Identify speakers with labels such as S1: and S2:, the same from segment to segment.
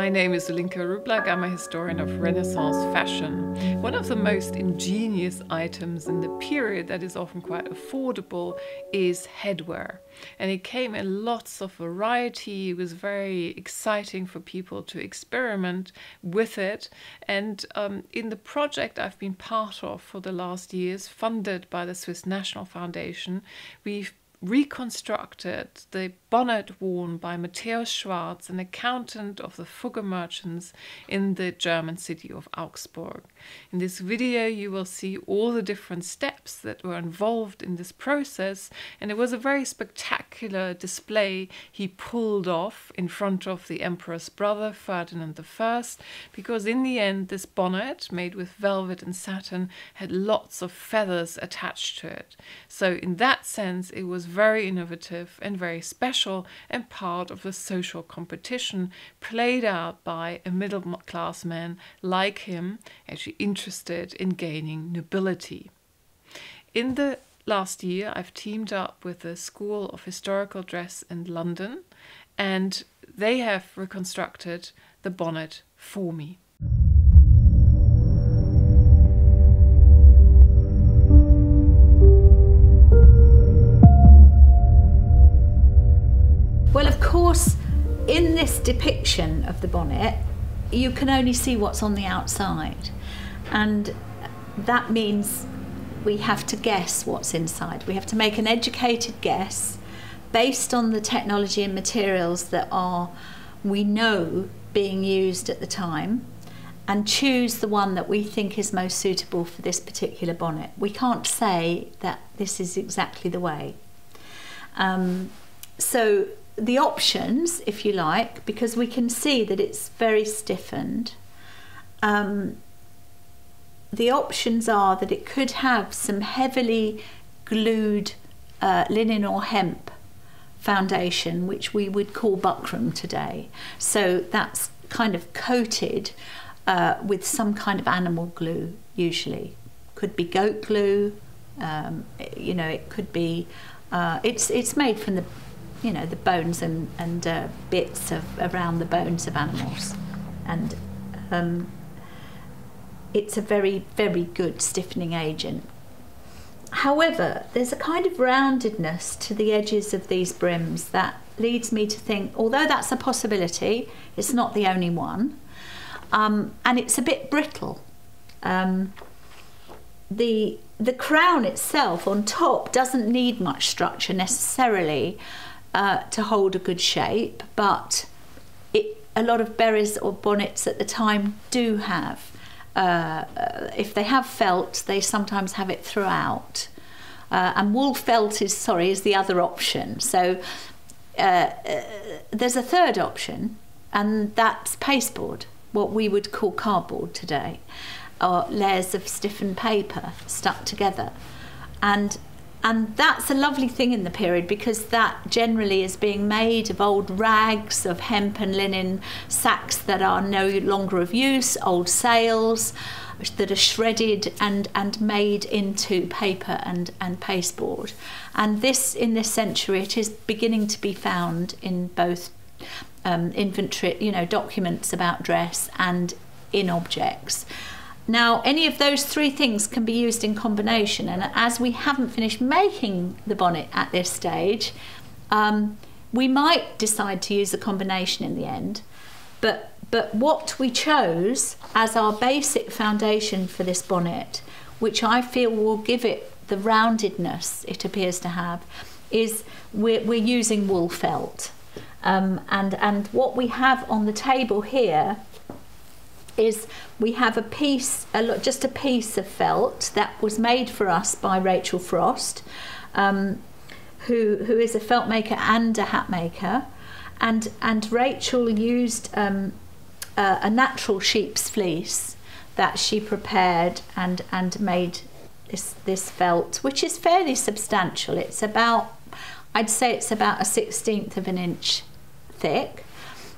S1: My name is Ulinka Rublack. I'm a historian of Renaissance fashion. One of the most ingenious items in the period that is often quite affordable is headwear. And it came in lots of variety. It was very exciting for people to experiment with it. And in the project I've been part of for the last years, funded by the Swiss National Foundation, we've reconstructed the bonnet worn by Matthäus Schwarz, an accountant of the Fugger merchants in the German city of Augsburg. In this video you will see all the different steps that were involved in this process, and it was a very spectacular display he pulled off in front of the emperor's brother Ferdinand I, because in the end this bonnet, made with velvet and satin, had lots of feathers attached to it. So in that sense it was very innovative and very special, and part of the social competition played out by a middle-class man like him, actually interested in gaining nobility. In the last year, I've teamed up with the School of Historical Dress in London, and they have reconstructed the bonnet for me.
S2: Well, of course, in this depiction of the bonnet, you can only see what's on the outside. And that means we have to guess what's inside. We have to make an educated guess based on the technology and materials that are, we know, being used at the time, and choose the one that we think is most suitable for this particular bonnet. We can't say that this is exactly the way. So the options, if you like, because we can see that it's very stiffened, the options are that it could have some heavily glued linen or hemp foundation, which we would call buckram today. So that's kind of coated with some kind of animal glue, usually. Could be goat glue, you know, it could be, it's made from the, you know, the bones and bits of around the bones of animals, and it's a very, very good stiffening agent. However, there's a kind of roundedness to the edges of these brims that leads me to think, although that's a possibility, it's not the only one, and it's a bit brittle. The crown itself on top doesn't need much structure necessarily to hold a good shape, but a lot of berets or bonnets at the time do have. If they have felt, they sometimes have it throughout. And wool felt is the other option. So there's a third option, and that's pasteboard, what we would call cardboard today, or layers of stiffened paper stuck together. And that's a lovely thing in the period, because that generally is being made of old rags of hemp and linen sacks that are no longer of use, old sails that are shredded and made into paper and pasteboard. And this, in this century, it is beginning to be found in both inventory, you know, documents about dress and in objects. Now, any of those three things can be used in combination, and as we haven't finished making the bonnet at this stage, we might decide to use a combination in the end, but what we chose as our basic foundation for this bonnet, which I feel will give it the roundedness it appears to have, is we're using wool felt, and what we have on the table here is we have a piece, just a piece of felt that was made for us by Rachel Frost, who is a felt maker and a hat maker, and Rachel used a natural sheep's fleece that she prepared and made this felt, which is fairly substantial. It's about, I'd say it's about a 1/16 of an inch thick,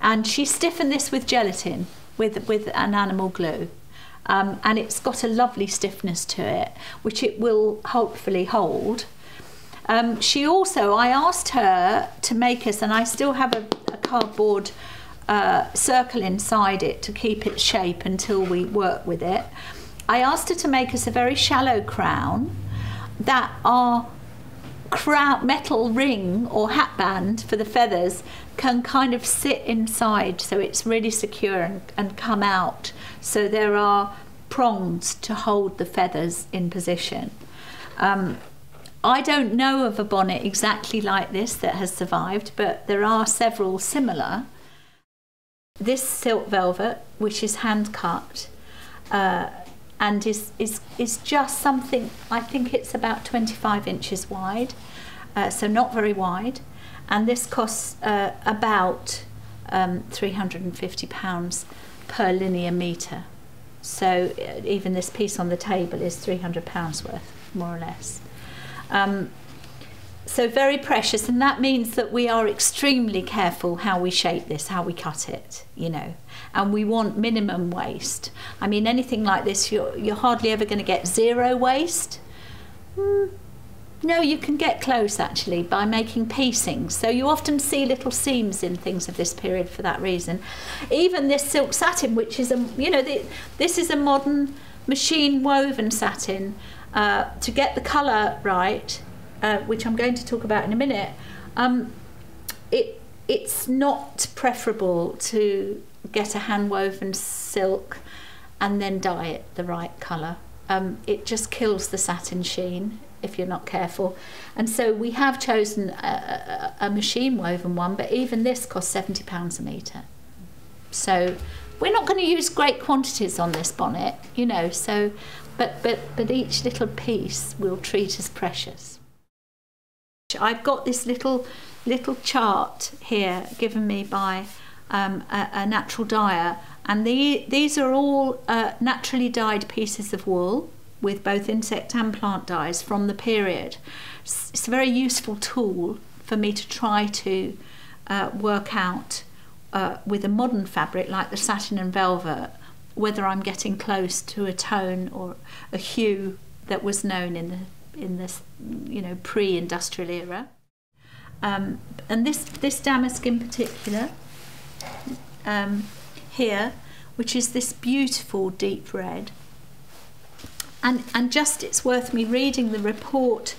S2: and she stiffened this with gelatin, with an animal glue, and it's got a lovely stiffness to it, which it will hopefully hold. She also, I asked her to make us, and I still have a cardboard circle inside it to keep its shape until we work with it. I asked her to make us a very shallow crown that our metal ring or hat band for the feathers can kind of sit inside, so it's really secure and come out. So there are prongs to hold the feathers in position. I don't know of a bonnet exactly like this that has survived, but there are several similar. This silk velvet, which is hand cut, and is just something, I think it's about 25 inches wide, so not very wide, and this costs about £350 per linear metre. So even this piece on the table is £300 worth, more or less. So very precious, and that means that we are extremely careful how we shape this, how we cut it, you know, and we want minimum waste. I mean, anything like this, you're hardly ever going to get zero waste. No, you can get close actually by making piecings. So you often see little seams in things of this period for that reason. Even this silk satin, which is this is a modern machine woven satin, to get the colour right, which I'm going to talk about in a minute. It's not preferable to get a hand woven silk and then dye it the right colour. It just kills the satin sheen if you're not careful, and so we have chosen a machine woven one, but even this costs £70 a metre. So we're not going to use great quantities on this bonnet, you know, so but each little piece we'll treat as precious. I've got this little chart here given me by a natural dyer, and these are all naturally dyed pieces of wool with both insect and plant dyes from the period. It's a very useful tool for me to try to work out with a modern fabric like the satin and velvet whether I'm getting close to a tone or a hue that was known in this pre-industrial era. And this damask in particular here, which is this beautiful deep red. And just it's worth me reading the report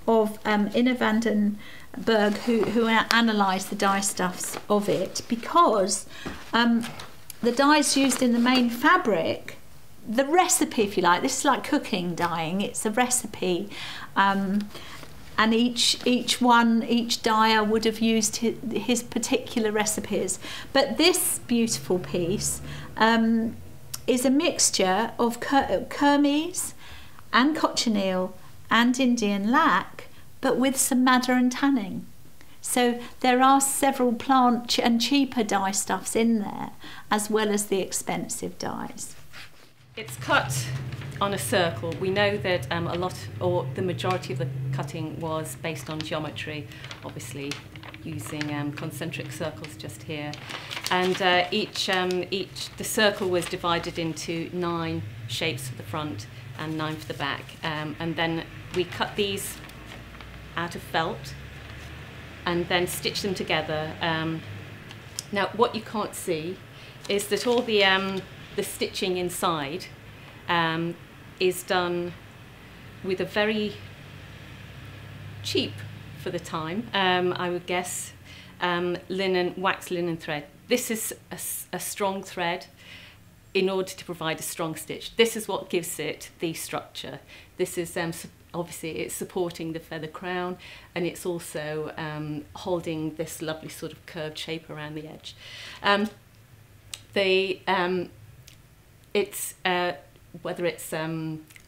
S2: of Ina van den Berg, who analysed the dye stuffs of it, because the dyes used in the main fabric, the recipe, if you like, this is like cooking dyeing, it's a recipe, and each dyer would have used his particular recipes. But this beautiful piece is a mixture of kermes and cochineal and Indian lac, but with some madder and tanning. So there are several plant and cheaper dye stuffs in there, as well as the expensive dyes.
S3: It's cut on a circle. We know that the majority of the cutting was based on geometry, obviously using concentric circles just here. And the circle was divided into 9 shapes for the front and 9 for the back. And then we cut these out of felt and then stitch them together. Now, what you can't see is that all the stitching inside is done with a very cheap, for the time, I would guess, wax linen thread. This is a strong thread in order to provide a strong stitch. This is what gives it the structure. This is obviously it's supporting the feather crown, and it's also holding this lovely sort of curved shape around the edge. Whether it's a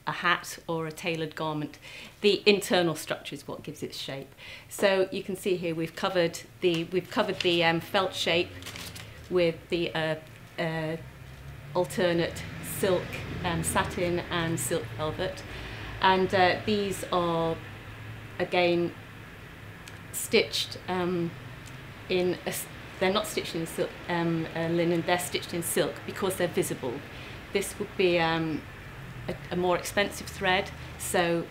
S3: hat or a tailored garment, the internal structure is what gives it shape. So you can see here we've covered the felt shape with the alternate silk, satin and silk velvet, and these are again stitched they're not stitched in silk linen, they're stitched in silk because they're visible. This would be a more expensive thread, so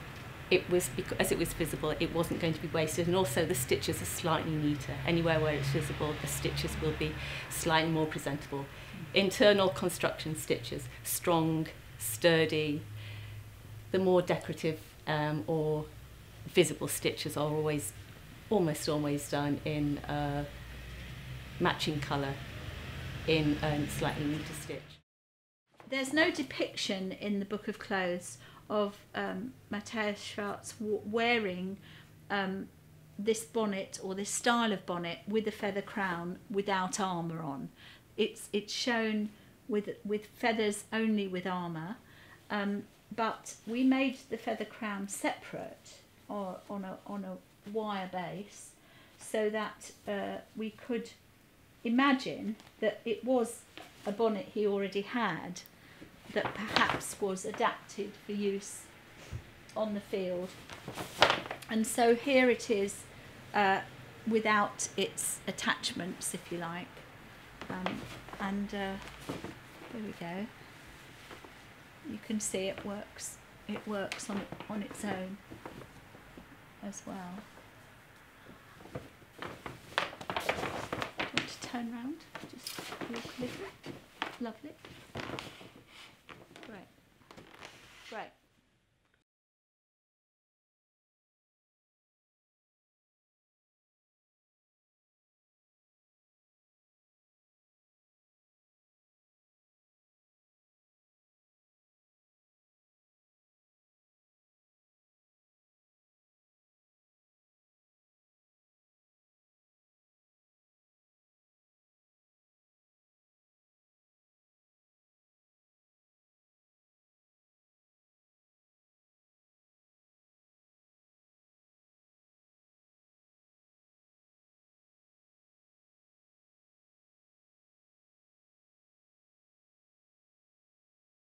S3: as it was visible, it wasn't going to be wasted, and also the stitches are slightly neater. Anywhere where it's visible, the stitches will be slightly more presentable. Internal construction stitches, strong, sturdy. The more decorative or visible stitches are almost always done in matching colour in a slightly neater stitch.
S2: There's no depiction in the Book of Clothes of Matthäus Schwarz wearing this bonnet or this style of bonnet with a feather crown without armour on. It's shown with feathers only with armour, but we made the feather crown separate or on a wire base, so that we could imagine that it was a bonnet he already had, that perhaps was adapted for use on the field. And so here it is without its attachments, if you like. There we go. You can see it works on its own as well. Do you want to turn round? Just look a little. Lovely.